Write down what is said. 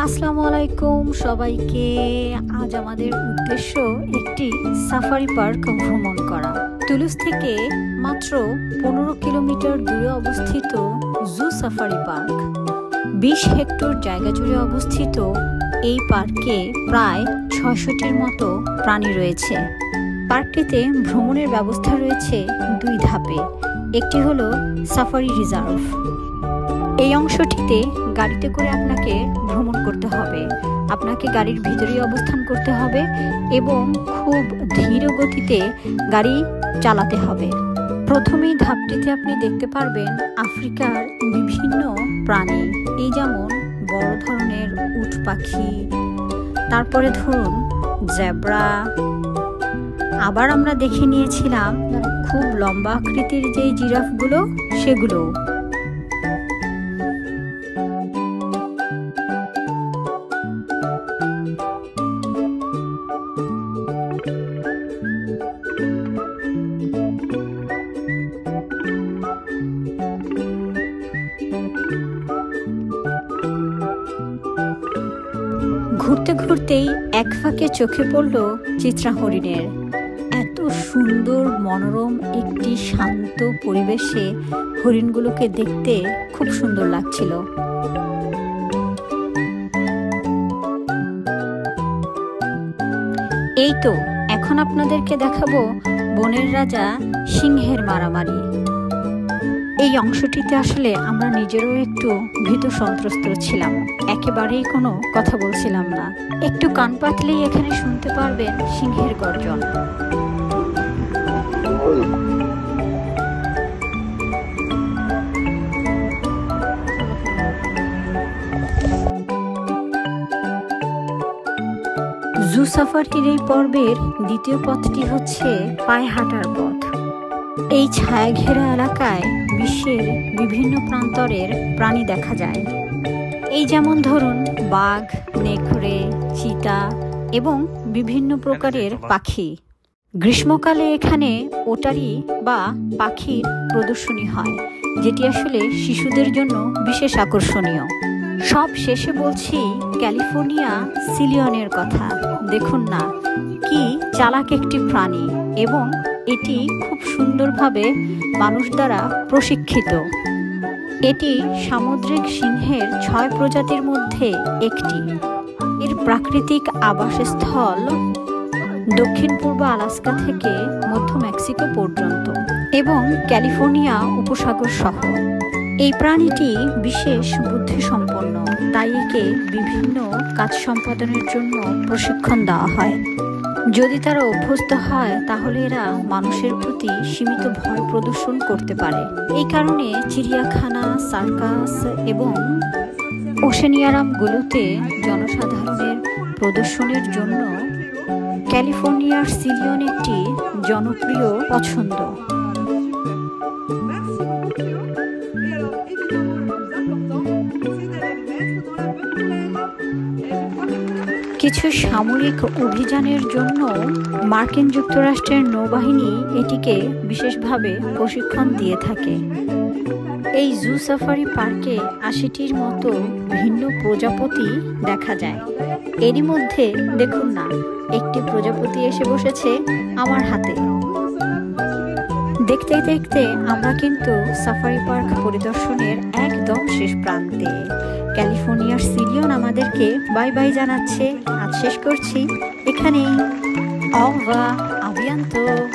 আসসালামু আলাইকুম সবাইকে। আজ আমাদের উদ্দেশ্য একটি সাফারি পার্ক ভ্রমণ করা। তুলুস থেকে মাত্র 15 কিলোমিটার দূরে অবস্থিত জু সাফারি পার্ক 20 হেক্টর জায়গা জুড়ে অবস্থিত। এই পার্কে প্রায় 600টির মতো প্রাণী রয়েছে। পার্কটিতে ভ্রমণের ব্যবস্থা রয়েছে 2 ধাপে। একটি হলো সাফারি রিজার্ভ। এই অংশটিতে গাড়িতে করে আপনাকে ভ্রমণ করতে হবে। আপনাকে গাড়ির ভিতরেই অবস্থান করতে হবে এবং খুব ধীর গতিতে গাড়ি চালাতে হবে। প্রথমেই ধাপটিতে আপনি দেখতে পারবেন আফ্রিকার বিভিন্ন প্রাণী, এই যেমন বড় ধরনের উট পাখি, তারপরে ধরুন জেব্রা। আবার আমরা দেখে নিয়েছিলাম খুব লম্বা আকৃতির যে জিরাফগুলো, সেগুলো। ঘুরতে ঘুরতেই এক ফাঁকে চোখে পড়ল চিত্রা হরিণের। এত সুন্দর মনোরম একটি শান্ত পরিবেশে হরিণগুলোকে দেখতে খুব সুন্দর লাগছিল। এই তো এখন আপনাদেরকে দেখাবো বনের রাজা সিংহের মারামারি। এই অংশটিতে আসলে আমরা নিজেরও একটু ভীত সন্ত্রস্ত ছিলাম, একেবারেই কোনো কথা বলছিলাম না। একটু কান পাতলেই এখানে শুনতে পারবেন সিংহের গর্জন। জু সাফারির এই পর্বের দ্বিতীয় পথটি হচ্ছে পায়ে হাঁটার পথ। এই ছায়া ঘেরা এলাকায় বিশ্বের বিভিন্ন প্রান্তরের প্রাণী দেখা যায়। এই যেমন ধরুন বাঘ, নেকড়ে, চিতা এবং বিভিন্ন প্রকারের পাখি। গ্রীষ্মকালে এখানে ওটারি বা পাখির প্রদর্শনী হয়, যেটি আসলে শিশুদের জন্য বিশেষ আকর্ষণীয়। সব শেষে বলছি ক্যালিফোর্নিয়া সিলিয়নের কথা। দেখুন না কি চালাক একটি প্রাণী, এবং এটি খুব সুন্দরভাবে মানুষ দ্বারা প্রশিক্ষিত। এটি সামুদ্রিক সিংহের 6 প্রজাতির মধ্যে একটি। এর প্রাকৃতিক আবাসস্থল দক্ষিণ পূর্ব আলাস্কা থেকে মধ্য মেক্সিকো পর্যন্ত এবং ক্যালিফোর্নিয়া উপসাগর সহ। এই প্রাণীটি বিশেষ বুদ্ধিসম্পন্ন, তাই একে বিভিন্ন কাজ সম্পাদনের জন্য প্রশিক্ষণ দেওয়া হয়। যদি তারা অভ্যস্ত হয় তাহলে এরা মানুষের প্রতি সীমিত ভয় প্রদর্শন করতে পারে। এই কারণে চিড়িয়াখানা, সার্কাস এবং ওশেনিয়ারামগুলোতে জনসাধারণের প্রদর্শনের জন্য ক্যালিফোর্নিয়ার সিলিয়ন একটি জনপ্রিয় পছন্দ। কিছু সামরিক অভিযানের জন্য মার্কিন যুক্তরাষ্ট্রের নৌবাহিনী এটিকে বিশেষভাবে প্রশিক্ষণ দিয়ে থাকে। এই জু সাফারি পার্কে 80টির মতো ভিন্ন প্রজাপতি দেখা যায়। এরই মধ্যে দেখুন না একটি প্রজাপতি এসে বসেছে আমার হাতে। দেখতে দেখতে আমরা কিন্তু সাফারি পার্ক পরিদর্শনের একদম শেষ প্রান্তে। ক্যালিফোর্নিয়ার সিলিয়ন আমাদেরকে বাই বাই জানাচ্ছে। আজ শেষ করছি এখানেই। Au revoir, à bientôt.